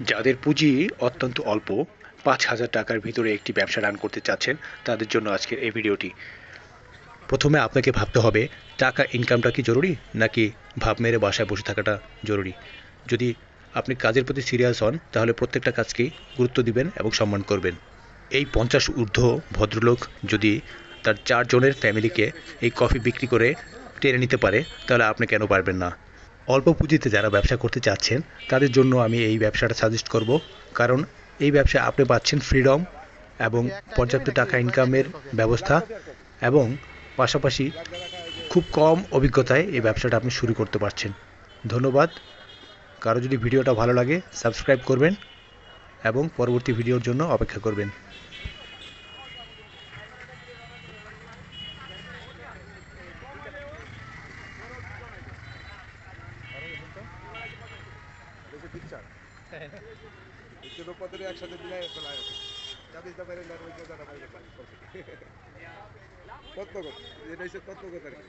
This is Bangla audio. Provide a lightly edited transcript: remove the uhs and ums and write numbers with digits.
যাদের পুঁজি অত্যন্ত অল্প, ৫,০০০ টাকার ভিতরে একটি ব্যবসা রান করতে চাচ্ছেন, তাদের জন্য আজকের এই ভিডিওটি। প্রথমে আপনাকে ভাবতে হবে টাকা ইনকামটা কি জরুরি, নাকি ভাব মেরে বাসায় বসে থাকাটা জরুরি। যদি আপনি কাজের প্রতি সিরিয়াস হন, তাহলে প্রত্যেকটা কাজকেই গুরুত্ব দিবেন এবং সম্মান করবেন। এই ৫০ ঊর্ধ্ব ভদ্রলোক যদি তার ৪ জনের ফ্যামিলিকে এই কফি বিক্রি করে টেনে নিতে পারে, তাহলে আপনি কেন পারবেন না? অল্প পুঁজিতে যারা ব্যবসা করতে চাচ্ছেন, তাদের জন্য আমি এই ব্যবসাটা সাজেস্ট করব। কারণ এই ব্যবসায় আপনি পাচ্ছেন ফ্রিডম এবং পর্যাপ্ত টাকা ইনকামের ব্যবস্থা, এবং পাশাপাশি খুব কম অভিজ্ঞতায় এই ব্যবসাটা আপনি শুরু করতে পারছেন। ধন্যবাদ। কারো যদি ভিডিওটা ভালো লাগে, সাবস্ক্রাইব করবেন এবং পরবর্তী ভিডিওর জন্য অপেক্ষা করবেন। একসাথে মিলাই ফেলায় জানিস না বাইরে তত্ত্বগত এটা হচ্ছে তত্ত্বগত আর কি।